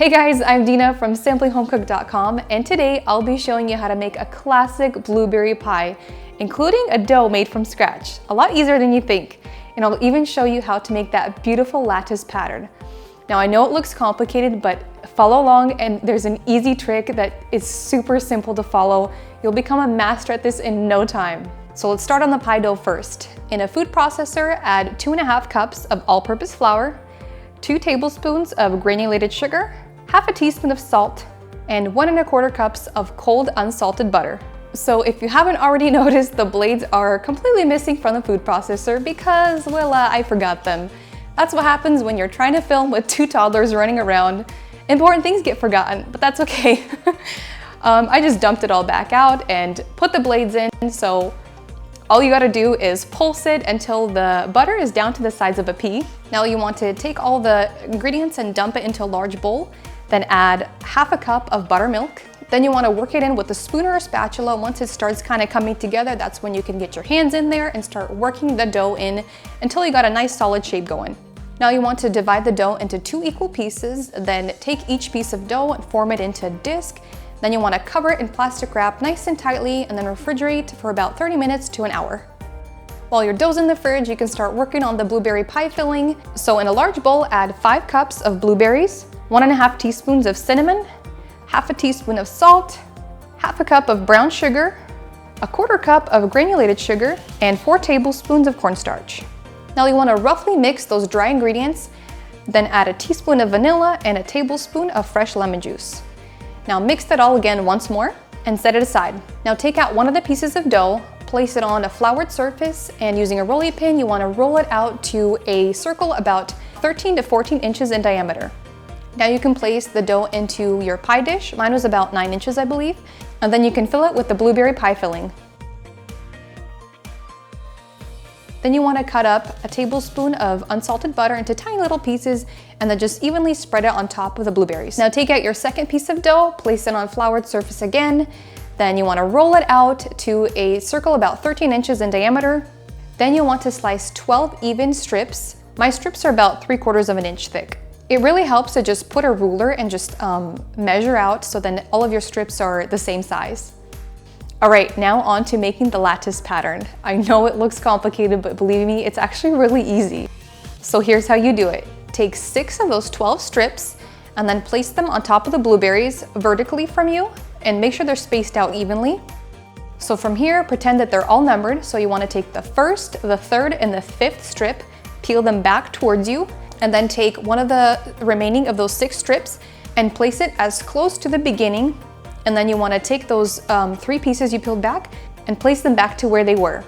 Hey guys, I'm Dina from simplyhomecooked.com, and today I'll be showing you how to make a classic blueberry pie, including a dough made from scratch. A lot easier than you think. And I'll even show you how to make that beautiful lattice pattern. Now I know it looks complicated, but follow along, and there's an easy trick that is super simple to follow. You'll become a master at this in no time. So let's start on the pie dough first. In a food processor, add 2.5 cups of all-purpose flour, 2 tablespoons of granulated sugar, half a teaspoon of salt, and 1.25 cups of cold unsalted butter. So if you haven't already noticed, the blades are completely missing from the food processor because, well, I forgot them. That's what happens when you're trying to film with 2 toddlers running around. Important things get forgotten, but that's okay. I just dumped it all back out and put the blades in, so all you gotta do is pulse it until the butter is down to the size of a pea. Now you want to take all the ingredients and dump it into a large bowl, then add half a cup of buttermilk. Then you want to work it in with a spoon or a spatula. Once it starts kind of coming together, that's when you can get your hands in there and start working the dough in until you got a nice solid shape going. Now you want to divide the dough into 2 equal pieces, then take each piece of dough and form it into a disc. Then you want to cover it in plastic wrap nice and tightly and then refrigerate for about 30 minutes to an hour. While your dough's in the fridge, you can start working on the blueberry pie filling. So in a large bowl, add 5 cups of blueberries, 1.5 teaspoons of cinnamon, half a teaspoon of salt, half a cup of brown sugar, 1/4 cup of granulated sugar, and 4 tablespoons of cornstarch. Now you want to roughly mix those dry ingredients, then add a teaspoon of vanilla and a tablespoon of fresh lemon juice. Now mix that all again once more and set it aside. Now take out one of the pieces of dough, place it on a floured surface, and using a rolling pin, you want to roll it out to a circle about 13 to 14 inches in diameter. Now you can place the dough into your pie dish. Mine was about 9 inches, I believe. And then you can fill it with the blueberry pie filling. Then you want to cut up a tablespoon of unsalted butter into tiny little pieces and then just evenly spread it on top of the blueberries. Now take out your second piece of dough, place it on floured surface again. Then you want to roll it out to a circle about 13 inches in diameter. Then you want to slice 12 even strips. My strips are about 3/4 of an inch thick. It really helps to just put a ruler and just measure out so then all of your strips are the same size. All right, now on to making the lattice pattern. I know it looks complicated, but believe me, it's actually really easy. So here's how you do it. Take 6 of those 12 strips and then place them on top of the blueberries vertically from you and make sure they're spaced out evenly. So from here, pretend that they're all numbered. So you want to take the 1st, the 3rd, and the 5th strip, peel them back towards you, and then take one of the remaining of those 6 strips and place it as close to the beginning. And then you want to take those 3 pieces you peeled back and place them back to where they were.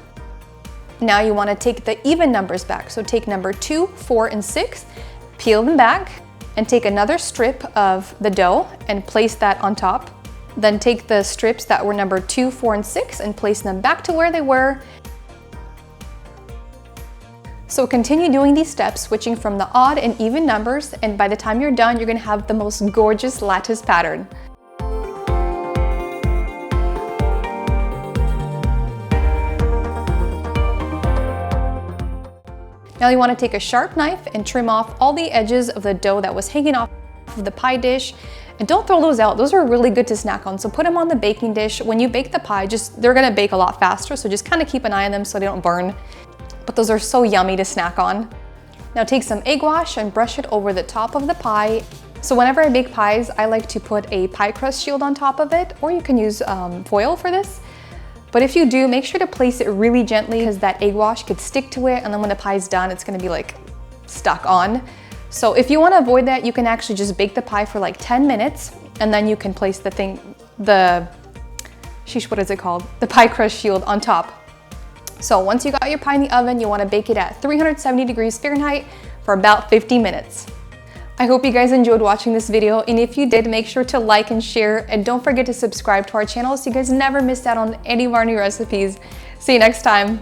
Now you want to take the even numbers back. So take number 2, 4, and 6, peel them back, and take another strip of the dough and place that on top. Then take the strips that were number 2, 4, and 6 and place them back to where they were. So continue doing these steps, switching from the odd and even numbers, and by the time you're done, you're gonna have the most gorgeous lattice pattern. Now you wanna take a sharp knife and trim off all the edges of the dough that was hanging off of the pie dish. And don't throw those out, those are really good to snack on. So put them on the baking dish. When you bake the pie, they're gonna bake a lot faster, so just kind of keep an eye on them so they don't burn. But those are so yummy to snack on. Now take some egg wash and brush it over the top of the pie. So whenever I bake pies, I like to put a pie crust shield on top of it, or you can use foil for this. But if you do, make sure to place it really gently because that egg wash could stick to it, and then when the pie's done, it's gonna be like stuck on. So if you wanna avoid that, you can actually just bake the pie for like 10 minutes, and then you can place the pie crust shield on top. So once you got your pie in the oven, you want to bake it at 370 degrees Fahrenheit for about 50 minutes. I hope you guys enjoyed watching this video, and if you did, make sure to like and share, and don't forget to subscribe to our channel so you guys never miss out on any of our new recipes. See you next time.